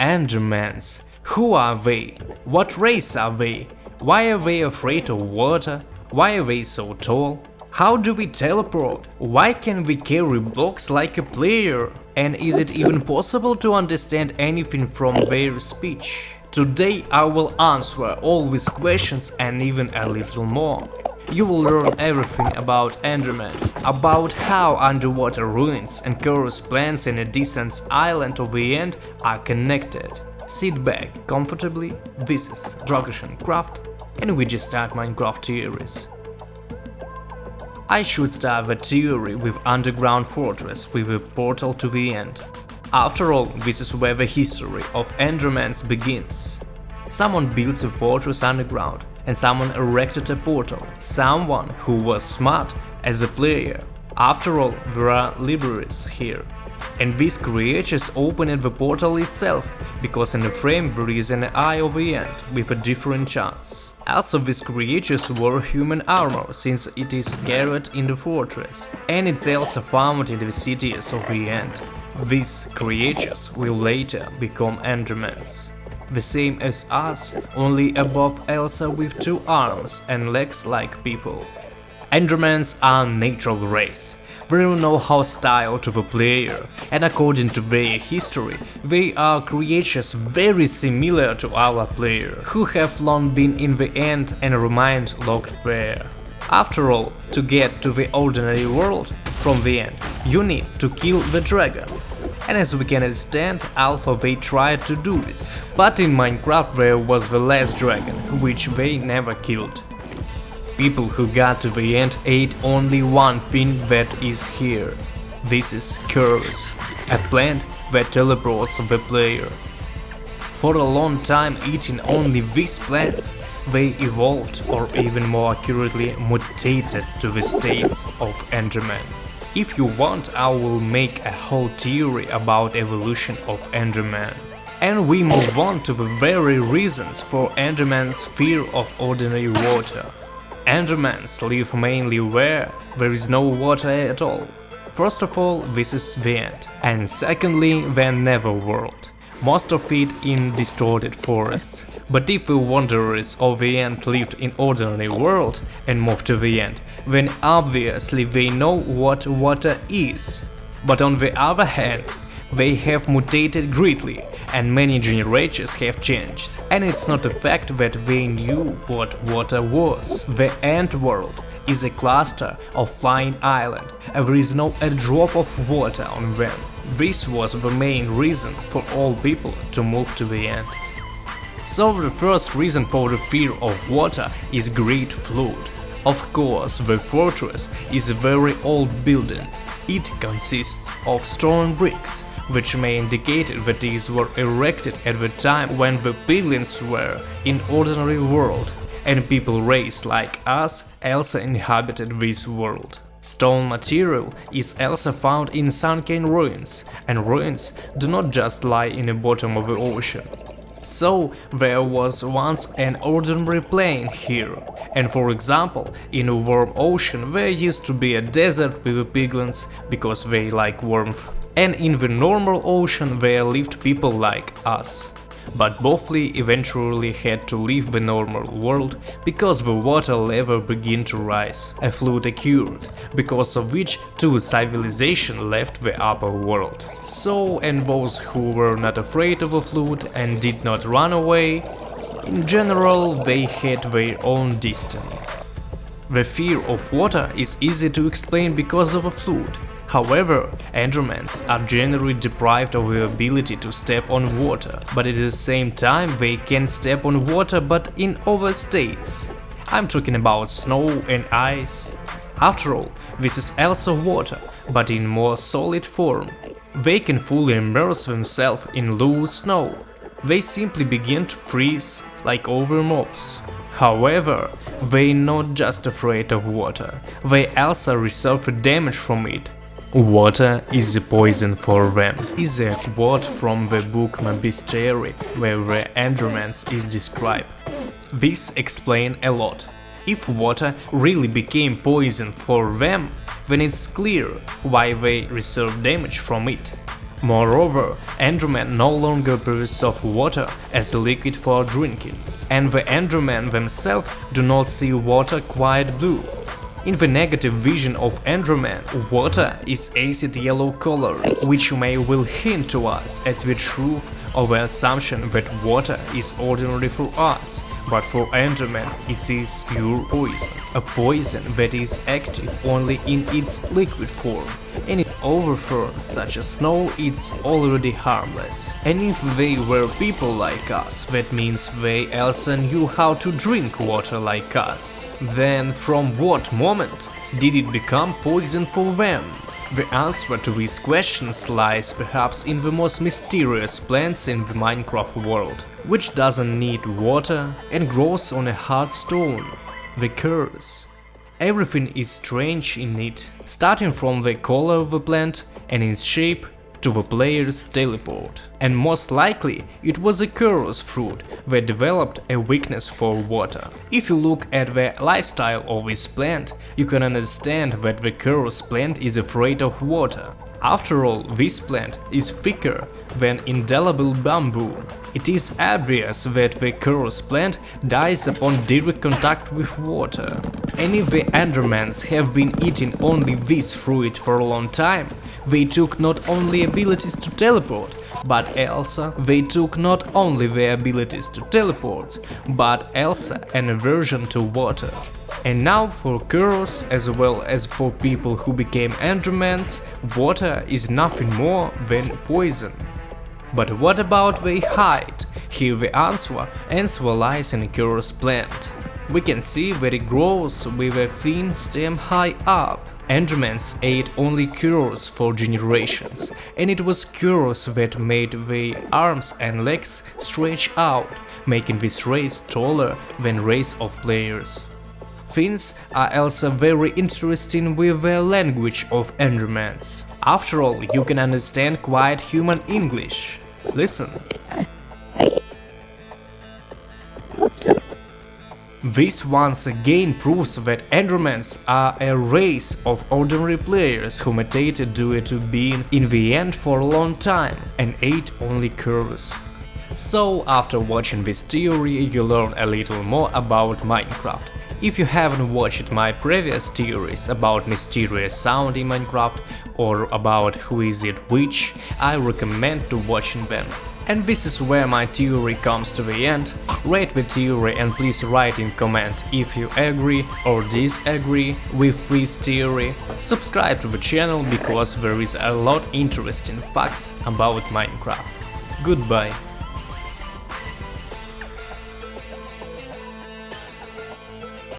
Endermans. Who are they? What race are they? Why are they afraid of water? Why are they so tall? How do we teleport? Why can we carry blocks like a player? And is it even possible to understand anything from their speech? Today I will answer all these questions and even a little more. You will learn everything about Endermans, about how underwater ruins and cursed plants in a distant island of the end are connected. Sit back comfortably, this is DragushanCRAFT, and we just start Minecraft theories. I should start the theory with underground fortress with a portal to the end. After all, this is where the history of Endermans begins. Someone built a fortress underground, and someone erected a portal, someone who was smart as a player. After all, there are libraries here. And these creatures opened the portal itself, because in the frame there is an eye of the end with a different chance. Also, these creatures wore human armor, since it is carried in the fortress, and it's also found in the cities of the end. These creatures will later become Endermans. The same as us, only above Elsa with 2 arms and legs like people. Endermans are a natural race. They don't know how style to the player, and according to their history, they are creatures very similar to our player, who have long been in the end and remain locked there. After all, to get to the ordinary world from the end, you need to kill the dragon. And as we can understand, Alpha they tried to do this, but in Minecraft there was the last dragon, which they never killed. People who got to the end ate only one thing that is here. This is curse, a plant that teleports the player. For a long time eating only these plants, they evolved, or even more accurately mutated to the states of Enderman. If you want, I will make a whole theory about evolution of Enderman. And we move on to the very reasons for Enderman's fear of ordinary water. Endermans live mainly where there is no water at all. First of all, this is the end, and secondly, the netherworld, most of it in distorted forests. But if the wanderers of the end lived in ordinary world and moved to the end, then obviously they know what water is. But on the other hand, they have mutated greatly, and many generations have changed. And it's not a fact that they knew what water was. The end world is a cluster of flying islands, and there is not a drop of water on them. This was the main reason for all people to move to the end. So the first reason for the fear of water is Great Flood. Of course, the fortress is a very old building. It consists of stone bricks, which may indicate that these were erected at the time when the piglins were in ordinary world, and people race like us also inhabited this world. Stone material is also found in sunken ruins, and ruins do not just lie in the bottom of the ocean. So there was once an ordinary plain here, and for example, in a warm ocean there used to be a desert with the piglins because they like warmth, and in the normal ocean there lived people like us. But both eventually had to leave the normal world because the water level began to rise. A flood occurred, because of which 2 civilizations left the upper world. So, and those who were not afraid of a flood and did not run away, in general they had their own destiny. The fear of water is easy to explain because of a flood. However, Endermans are generally deprived of the ability to step on water, but at the same time they can step on water but in other states. I'm talking about snow and ice. After all, this is also water, but in more solid form. They can fully immerse themselves in loose snow. They simply begin to freeze, like other mobs. However, they're not just afraid of water, they also receive damage from it. Water is a poison for them, is a quote from the book Mystery, where the Endermans is described. This explains a lot. If water really became poison for them, then it's clear why they receive damage from it. Moreover, Endermen no longer perceive water as a liquid for drinking, and the Endermen themselves do not see water quite blue. In the negative vision of Enderman, water is acid yellow colors, which may will hint to us at the truth of the assumption that water is ordinary for us, but for Enderman it is pure poison. A poison that is active only in its liquid form, and if overformed such as snow it's already harmless. And if they were people like us, that means they also knew how to drink water like us. Then from what moment did it become poison for them? The answer to these questions lies perhaps in the most mysterious plants in the Minecraft world, which doesn't need water and grows on a hard stone, the curse. Everything is strange in it, starting from the color of the plant and its shape to the player's teleport. And most likely it was a curse fruit that developed a weakness for water. If you look at the lifestyle of this plant, you can understand that the curse plant is afraid of water. After all, this plant is thicker than indelible bamboo. It is obvious that the curse plant dies upon direct contact with water. And if the Endermans have been eating only this fruit for a long time, they took not only abilities to teleport, but also an aversion to water. And now for curse, as well as for people who became Endermans, water is nothing more than poison. But what about the height? Here the answer lies in a curse plant. We can see that it grows with a thin stem high up. Endermans ate only curse for generations, and it was curse that made the arms and legs stretch out, making this race taller than race of players. Things are also very interesting with the language of Endermans. After all, you can understand quite human English. Listen. This once again proves that Endermans are a race of ordinary players who mutated due to being in the end for a long time and ate only curse. So after watching this theory you learn a little more about Minecraft. If you haven't watched my previous theories about mysterious sound in Minecraft or about who is it which, I recommend to watching them. And this is where my theory comes to the end. Rate the theory and please write in comment if you agree or disagree with this theory. Subscribe to the channel because there is a lot interesting facts about Minecraft. Goodbye.